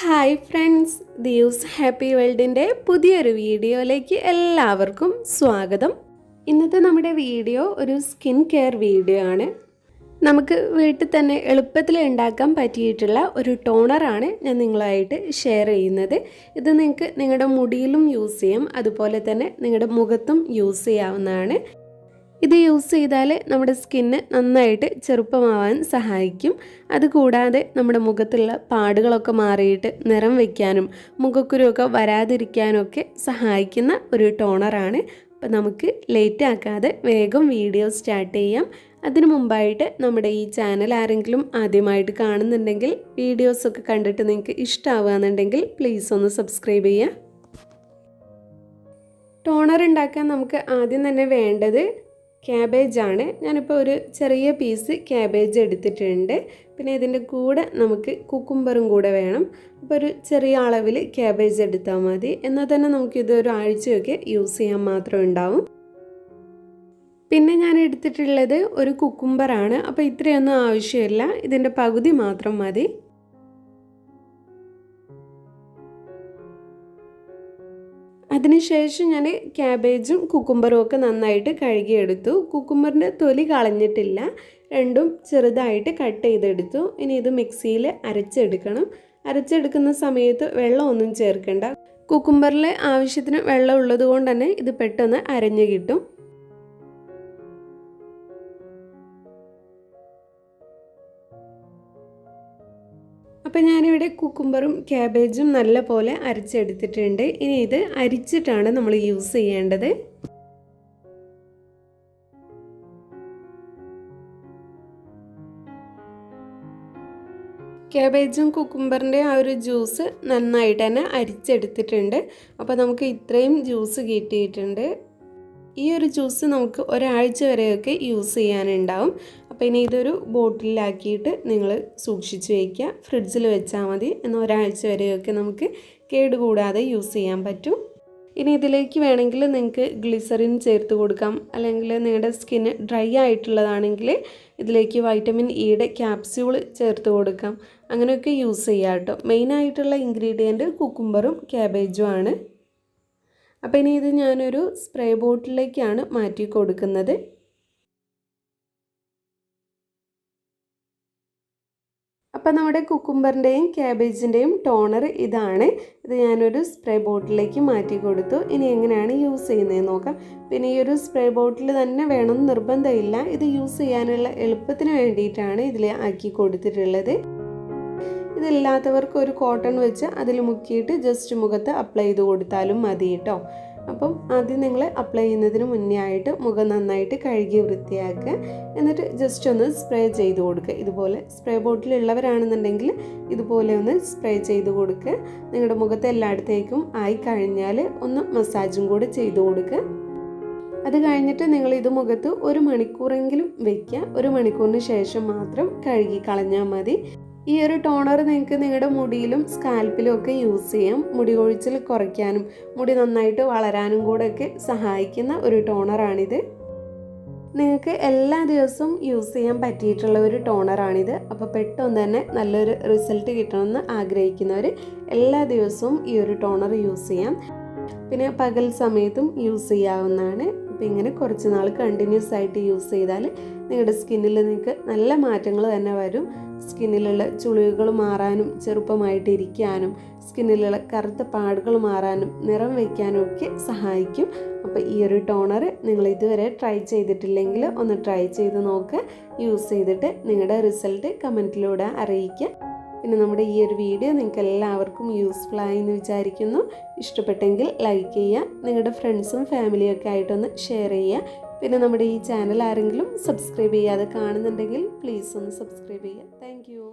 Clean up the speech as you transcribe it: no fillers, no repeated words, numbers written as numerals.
Hi friends, ദിയൂസ് happy വേൾഡിൻ്റെ പുതിയൊരു വീഡിയോയിലേക്ക് എല്ലാവർക്കും സ്വാഗതം. ഇന്നത്തെ നമ്മുടെ വീഡിയോ ഒരു സ്കിൻ കെയർ വീഡിയോ ആണ്. നമുക്ക് വീട്ടിൽ തന്നെ എളുപ്പത്തിൽ ഉണ്ടാക്കാൻ പറ്റിയിട്ടുള്ള ഒരു ടോണറാണ് ഞാൻ നിങ്ങളുമായിട്ട് ഷെയർ ചെയ്യുന്നത്. ഇത് നിങ്ങൾക്ക് നിങ്ങളുടെ മുടിയിലും യൂസ് ചെയ്യാം, അതുപോലെ തന്നെ നിങ്ങളുടെ മുഖത്തും യൂസ് ചെയ്യാവുന്നതാണ്. ഇത് യൂസ് ചെയ്താൽ നമ്മുടെ സ്കിന്ന് നന്നായിട്ട് ചെറുപ്പമാവാൻ സഹായിക്കും. അതുകൂടാതെ നമ്മുടെ മുഖത്തുള്ള പാടുകളൊക്കെ മാറിയിട്ട് നിറം വയ്ക്കാനും മുഖക്കുരുവൊക്കെ വരാതിരിക്കാനൊക്കെ സഹായിക്കുന്ന ഒരു ടോണറാണ്. അപ്പോൾ നമുക്ക് ലേറ്റ് ആക്കാതെ വേഗം വീഡിയോ സ്റ്റാർട്ട് ചെയ്യാം. അതിനു മുമ്പായിട്ട് നമ്മുടെ ഈ ചാനൽ ആരെങ്കിലും ആദ്യമായിട്ട് കാണുന്നുണ്ടെങ്കിൽ വീഡിയോസൊക്കെ കണ്ടിട്ട് നിങ്ങൾക്ക് ഇഷ്ടമാവുകയെന്നുണ്ടെങ്കിൽ പ്ലീസ് ഒന്ന് സബ്സ്ക്രൈബ് ചെയ്യുക. ടോണർ ഉണ്ടാക്കാൻ നമുക്ക് ആദ്യം തന്നെ വേണ്ടത് ക്യാബേജാണ്. ഞാനിപ്പോൾ ഒരു ചെറിയ പീസ് ക്യാബേജ് എടുത്തിട്ടുണ്ട്. പിന്നെ ഇതിൻ്റെ കൂടെ നമുക്ക് കുക്കുംബറും കൂടെ വേണം. അപ്പോൾ ഒരു ചെറിയ അളവിൽ ക്യാബേജ് എടുത്താൽ മതി. എന്നാൽ തന്നെ നമുക്കിത് ഒരു ആഴ്ചയൊക്കെ യൂസ് ചെയ്യാൻ മാത്രം ഉണ്ടാവും. പിന്നെ ഞാൻ എടുത്തിട്ടുള്ളത് ഒരു കുക്കുംബറാണ്. അപ്പോൾ ഇത്രയൊന്നും ആവശ്യമില്ല, ഇതിൻ്റെ പകുതി മാത്രം മതി. അതിനുശേഷം ഞാൻ ക്യാബേജും കുക്കുംബറും ഒക്കെ നന്നായിട്ട് കഴുകിയെടുത്തു. കുക്കുംബറിൻ്റെ തൊലി കളഞ്ഞിട്ടില്ല, രണ്ടും ചെറുതായിട്ട് കട്ട് ചെയ്തെടുത്തു. ഇനി ഇത് മിക്സിയിൽ അരച്ചെടുക്കണം. അരച്ചെടുക്കുന്ന സമയത്ത് വെള്ളമൊന്നും ചേർക്കണ്ട. കുക്കുംബറിൽ ആവശ്യത്തിന് വെള്ളം ഉള്ളത് കൊണ്ട് തന്നെ ഇത് പെട്ടെന്ന് അരഞ്ഞു കിട്ടും. അപ്പോൾ ഞാനിവിടെ കുക്കുംബറും ക്യാബേജും നല്ല പോലെ അരച്ചെടുത്തിട്ടുണ്ട്. ഇനി ഇത് അരിച്ചിട്ടാണ് നമ്മൾ യൂസ് ചെയ്യേണ്ടത്. ക്യാബേജും കുക്കുംബറിൻ്റെ ആ ഒരു ജ്യൂസ് നന്നായിട്ട് തന്നെ അരിച്ചെടുത്തിട്ടുണ്ട്. അപ്പോൾ നമുക്ക് ഇത്രയും ജ്യൂസ് കിട്ടിയിട്ടുണ്ട്. ഈ ഒരു ജ്യൂസ് നമുക്ക് ഒരാഴ്ച വരെയൊക്കെ യൂസ് ചെയ്യാനുണ്ടാവും. അപ്പോൾ ഇനി ഇതൊരു ബോട്ടിലാക്കിയിട്ട് നിങ്ങൾ സൂക്ഷിച്ച് വയ്ക്കുക. ഫ്രിഡ്ജിൽ വെച്ചാൽ മതി. എന്നാൽ ഒരാഴ്ച വരെയൊക്കെ നമുക്ക് കേടുകൂടാതെ യൂസ് ചെയ്യാൻ പറ്റും. ഇനി ഇതിലേക്ക് വേണമെങ്കിൽ നിങ്ങൾക്ക് ഗ്ലിസറിൻ ചേർത്ത് കൊടുക്കാം. അല്ലെങ്കിൽ നിങ്ങളുടെ സ്കിന്ന് ഡ്രൈ ആയിട്ടുള്ളതാണെങ്കിൽ ഇതിലേക്ക് വൈറ്റമിൻ ഇയുടെ ക്യാപ്സ്യൂൾ ചേർത്ത് കൊടുക്കാം. അങ്ങനെയൊക്കെ യൂസ് ചെയ്യാം കേട്ടോ. മെയിനായിട്ടുള്ള ഇൻഗ്രീഡിയൻറ്റ് കുക്കുംബറും ക്യാബേജും ആണ്. അപ്പോൾ ഇനി ഇത് ഞാനൊരു സ്പ്രേ ബോട്ടിലേക്കാണ് മാറ്റി കൊടുക്കുന്നത്. അപ്പോൾ നമ്മുടെ കുക്കുംബറിൻ്റെയും ക്യാബേജിൻ്റെയും ടോണർ ഇതാണ്. ഇത് ഞാനൊരു സ്പ്രേ ബോട്ടിലേക്ക് മാറ്റി കൊടുത്തു. ഇനി എങ്ങനെയാണ് യൂസ് ചെയ്യുന്നതെന്ന് നോക്കാം. പിന്നെ ഈ ഒരു സ്പ്രേ ബോട്ടിൽ തന്നെ വേണമെന്ന് നിർബന്ധമില്ല. ഇത് യൂസ് ചെയ്യാനുള്ള എളുപ്പത്തിന് വേണ്ടിയിട്ടാണ് ഇതിൽ ആക്കി കൊടുത്തിട്ടുള്ളത്. ഇതില്ലാത്തവർക്ക് ഒരു കോട്ടൺ വെച്ച് അതിൽ മുക്കിയിട്ട് ജസ്റ്റ് മുഖത്ത് അപ്ലൈ ചെയ്ത് കൊടുത്താലും മതി കേട്ടോ. അപ്പം ആദ്യം നിങ്ങൾ അപ്ലൈ ചെയ്യുന്നതിന് മുന്നേ ആയിട്ട് മുഖം നന്നായിട്ട് കഴുകി വൃത്തിയാക്കുക. എന്നിട്ട് ജസ്റ്റ് ഒന്ന് സ്പ്രേ ചെയ്ത് കൊടുക്കുക. ഇതുപോലെ സ്പ്രേ ബോട്ടിലുള്ളവരാണെന്നുണ്ടെങ്കിൽ ഇതുപോലെ ഒന്ന് സ്പ്രേ ചെയ്ത് കൊടുക്കുക. നിങ്ങളുടെ മുഖത്ത് എല്ലായിടത്തേക്കും ആയി കഴിഞ്ഞാൽ ഒന്ന് മസാജും കൂടെ ചെയ്ത് കൊടുക്കുക. അത് കഴിഞ്ഞിട്ട് നിങ്ങൾ ഇത് മുഖത്ത് 1 മണിക്കൂറെങ്കിലും വയ്ക്കുക. 1 മണിക്കൂറിന് ശേഷം മാത്രം കഴുകി കളഞ്ഞാൽ മതി. ഈ ഒരു ടോണർ നിങ്ങൾക്ക് നിങ്ങളുടെ മുടിയിലും സ്കാൽപ്പിലും ഒക്കെ യൂസ് ചെയ്യാം. മുടി കൊഴിച്ചിൽ കുറയ്ക്കാനും മുടി നന്നായിട്ട് വളരാനും കൂടെയൊക്കെ സഹായിക്കുന്ന ഒരു ടോണറാണിത്. നിങ്ങൾക്ക് എല്ലാ ദിവസവും യൂസ് ചെയ്യാൻ പറ്റിയിട്ടുള്ള ഒരു ടോണറാണിത്. അപ്പോൾ പെട്ടെന്ന് തന്നെ നല്ലൊരു റിസൾട്ട് കിട്ടണമെന്ന് ആഗ്രഹിക്കുന്നവർ എല്ലാ ദിവസവും ഈ ഒരു ടോണർ യൂസ് ചെയ്യാം. പിന്നെ പകൽ സമയത്തും യൂസ് ചെയ്യാവുന്നതാണ്. അപ്പോൾ ഇങ്ങനെ കുറച്ച് നാൾ കണ്ടിന്യൂസ് ആയിട്ട് യൂസ് ചെയ്താൽ നിങ്ങളുടെ സ്കിന്നിൽ നിങ്ങൾക്ക് നല്ല മാറ്റങ്ങൾ തന്നെ വരും. സ്കിന്നിലുള്ള ചുളിവുകൾ മാറാനും ചെറുപ്പമായിട്ടിരിക്കാനും സ്കിന്നിലുള്ള കറുത്ത പാടുകൾ മാറാനും നിറം വയ്ക്കാനും ഒക്കെ സഹായിക്കും. അപ്പോൾ ഈ ഒരു ടോണർ നിങ്ങൾ ഇതുവരെ ട്രൈ ചെയ്തിട്ടില്ലെങ്കിൽ ഒന്ന് ട്രൈ ചെയ്ത് നോക്കുക. യൂസ് ചെയ്തിട്ട് നിങ്ങളുടെ റിസൾട്ട് കമൻറ്റിലൂടെ അറിയിക്കുക. പിന്നെ നമ്മുടെ ഈ ഒരു വീഡിയോ നിങ്ങൾക്ക് എല്ലാവർക്കും യൂസ്ഫുൾ ആയി എന്ന് വിചാരിക്കുന്നു. ഇഷ്ടപ്പെട്ടെങ്കിൽ ലൈക്ക് ചെയ്യുക. നിങ്ങളുടെ ഫ്രണ്ട്സും ഫാമിലിയൊക്കെ ആയിട്ടൊന്ന് ഷെയർ ചെയ്യുക. പിന്നെ നമ്മുടെ ഈ ചാനൽ ആരെങ്കിലും സബ്സ്ക്രൈബ് ചെയ്യാതെ കാണുന്നുണ്ടെങ്കിൽ പ്ലീസ് ഒന്ന് സബ്സ്ക്രൈബ് ചെയ്യുക. Thank you.